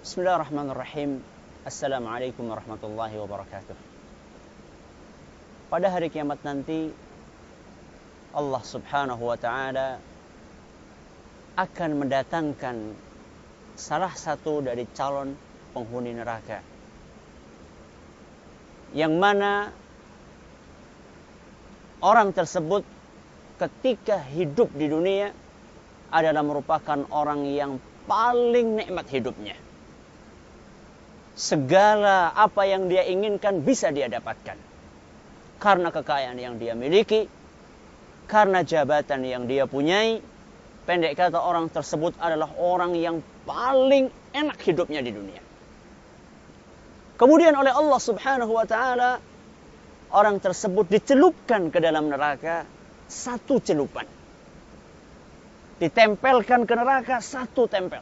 Bismillahirrahmanirrahim. Assalamualaikum warahmatullahi wabarakatuh. Pada hari kiamat nanti, Allah subhanahu wa ta'ala akan mendatangkan salah satu dari calon penghuni neraka, yang mana orang tersebut ketika hidup di dunia adalah merupakan orang yang paling nikmat hidupnya. Segala apa yang dia inginkan bisa dia dapatkan. Karena kekayaan yang dia miliki, karena jabatan yang dia punyai, pendek kata orang tersebut adalah orang yang paling enak hidupnya di dunia. Kemudian oleh Allah subhanahu wa ta'ala, orang tersebut dicelupkan ke dalam neraka satu celupan. Ditempelkan ke neraka satu tempel.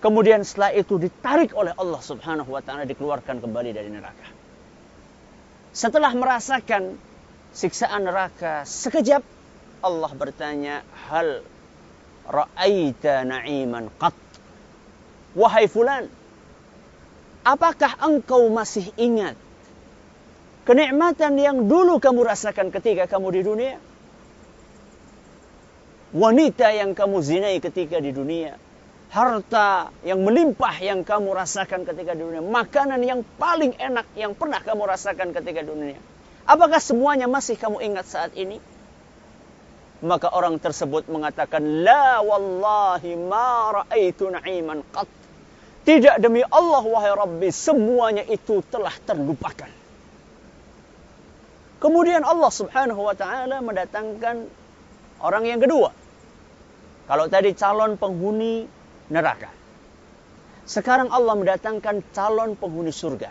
Kemudian setelah itu ditarik oleh Allah subhanahu wa ta'ala, dikeluarkan kembali dari neraka. Setelah merasakan siksaan neraka sekejap, Allah bertanya, hal ra'aita na'iman qat? Wahai fulan, apakah engkau masih ingat kenikmatan yang dulu kamu rasakan ketika kamu di dunia? Wanita yang kamu zinai ketika di dunia, harta yang melimpah yang kamu rasakan ketika di dunia, makanan yang paling enak yang pernah kamu rasakan ketika di dunia, apakah semuanya masih kamu ingat saat ini? Maka orang tersebut mengatakan, la wallahi ma ra'aitu na'iman qat. Tidak, demi Allah wahai Rabbi, semuanya itu telah terlupakan. Kemudian Allah subhanahu wa ta'ala mendatangkan orang yang kedua. Kalau tadi calon penghuni neraka, sekarang Allah mendatangkan calon penghuni surga.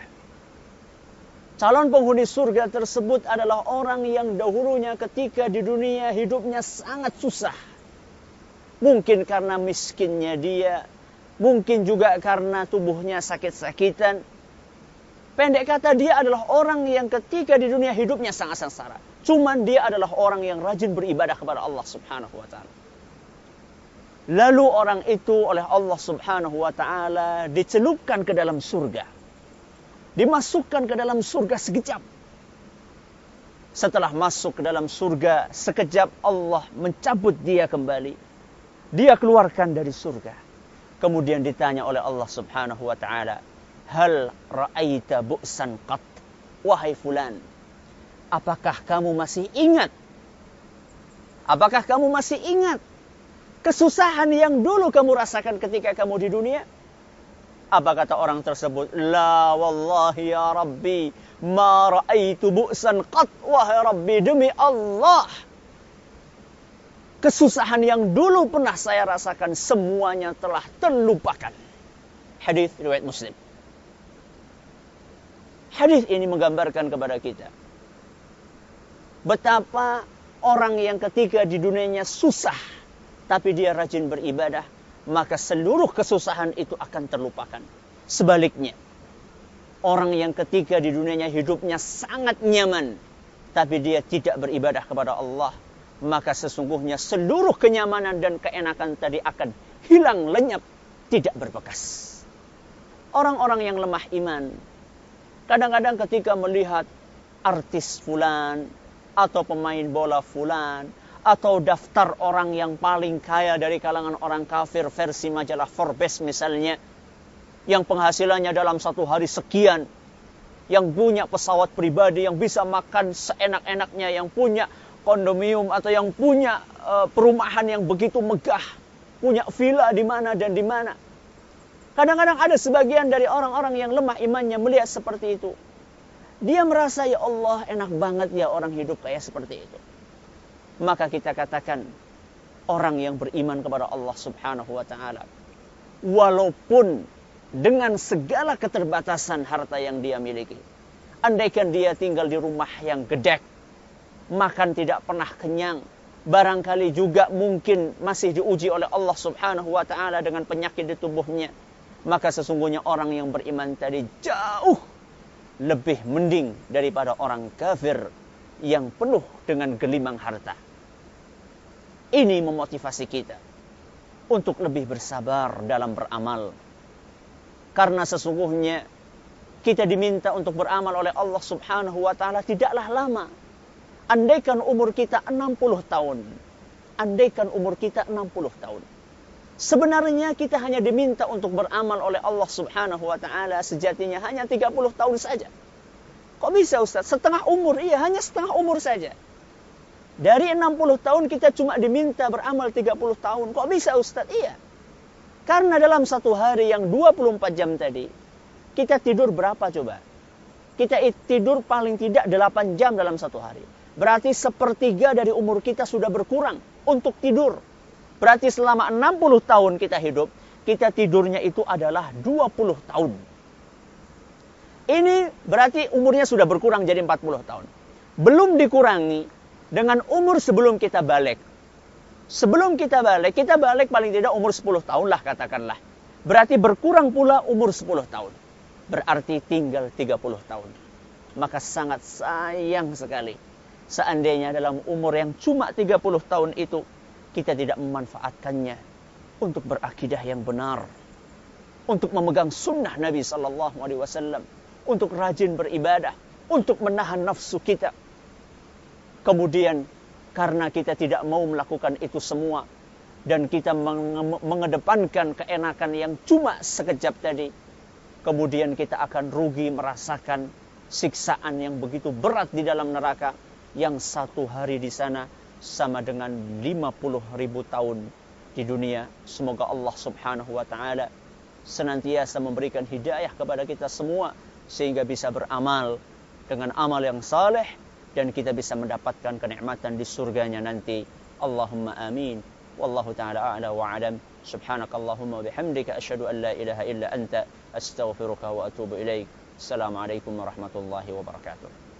Calon penghuni surga tersebut adalah orang yang dahulunya ketika di dunia hidupnya sangat susah. Mungkin karena miskinnya dia, mungkin juga karena tubuhnya sakit-sakitan. Pendek kata, dia adalah orang yang ketika di dunia hidupnya sangat sengsara. Cuman dia adalah orang yang rajin beribadah kepada Allah subhanahu wa ta'ala. Lalu orang itu oleh Allah subhanahu wa ta'ala dicelupkan ke dalam surga. Dimasukkan ke dalam surga sekejap. Setelah masuk ke dalam surga sekejap, Allah mencabut dia kembali. Dia keluarkan dari surga. Kemudian ditanya oleh Allah subhanahu wa ta'ala, hal ra'aita bu'san qat? Wahai fulan, apakah kamu masih ingat? Apakah kamu masih ingat kesusahan yang dulu kamu rasakan ketika kamu di dunia? Apa kata orang tersebut? La wallahi ya Rabbi, ma ra'aitu bu'san qat. Wahai Rabbi, demi Allah, kesusahan yang dulu pernah saya rasakan semuanya telah terlupakan. Hadis riwayat Muslim. Hadis ini menggambarkan kepada kita betapa orang yang ketika di dunianya susah, tapi dia rajin beribadah, maka seluruh kesusahan itu akan terlupakan. Sebaliknya, orang yang ketika di dunianya hidupnya sangat nyaman, tapi dia tidak beribadah kepada Allah, maka sesungguhnya seluruh kenyamanan dan keenakan tadi akan hilang lenyap, tidak berbekas. Orang-orang yang lemah iman, kadang-kadang ketika melihat artis fulan, atau pemain bola fulan, atau daftar orang yang paling kaya dari kalangan orang kafir versi majalah Forbes misalnya, yang penghasilannya dalam satu hari sekian, yang punya pesawat pribadi, yang bisa makan seenak-enaknya, yang punya kondominium atau yang punya perumahan yang begitu megah, punya villa di mana dan di mana. Kadang-kadang ada sebagian dari orang-orang yang lemah imannya melihat seperti itu. Dia merasa, ya Allah, enak banget ya orang hidup kayak seperti itu. Maka kita katakan, orang yang beriman kepada Allah subhanahu wa ta'ala, walaupun dengan segala keterbatasan harta yang dia miliki, andaikan dia tinggal di rumah yang gedek, makan tidak pernah kenyang, barangkali juga mungkin masih diuji oleh Allah subhanahu wa ta'ala dengan penyakit di tubuhnya, maka sesungguhnya orang yang beriman tadi jauh lebih mending daripada orang kafir yang penuh dengan gelimang harta. Ini memotivasi kita untuk lebih bersabar dalam beramal. Karena sesungguhnya kita diminta untuk beramal oleh Allah Subhanahu wa ta'ala tidaklah lama. Andaikan umur kita 60 tahun. Andaikan umur kita 60 tahun. Sebenarnya kita hanya diminta untuk beramal oleh Allah Subhanahu wa ta'ala sejatinya hanya 30 tahun saja. Kok bisa Ustaz? Setengah umur? Iya, hanya setengah umur saja. Dari 60 tahun kita cuma diminta beramal 30 tahun. Kok bisa Ustaz? Iya. Karena dalam satu hari yang 24 jam tadi, kita tidur berapa coba? Kita tidur paling tidak 8 jam dalam satu hari. Berarti sepertiga dari umur kita sudah berkurang untuk tidur. Berarti selama 60 tahun kita hidup, kita tidurnya itu adalah 20 tahun. Ini berarti umurnya sudah berkurang jadi 40 tahun. Belum dikurangi dengan umur sebelum kita balik. Sebelum kita balik paling tidak umur 10 tahun lah katakanlah. Berarti berkurang pula umur 10 tahun. Berarti tinggal 30 tahun. Maka sangat sayang sekali. Seandainya dalam umur yang cuma 30 tahun itu, kita tidak memanfaatkannya untuk berakidah yang benar. Untuk memegang sunnah Nabi SAW. Untuk rajin beribadah. Untuk menahan nafsu kita. Kemudian karena kita tidak mau melakukan itu semua dan kita mengedepankan keenakan yang cuma sekejap tadi, kemudian kita akan rugi merasakan siksaan yang begitu berat di dalam neraka yang satu hari di sana sama dengan 50.000 tahun di dunia. Semoga Allah Subhanahu wa ta'ala senantiasa memberikan hidayah kepada kita semua sehingga bisa beramal dengan amal yang saleh dan kita bisa mendapatkan kenikmatan di surganya nanti. Allahumma amin. Wallahu ta'ala a'la wa a'lam. Subhanakallahumma bihamdika asyhadu an la ilaha illa anta astaghfiruka wa atubu ilaik. Assalamualaikum warahmatullahi wabarakatuh.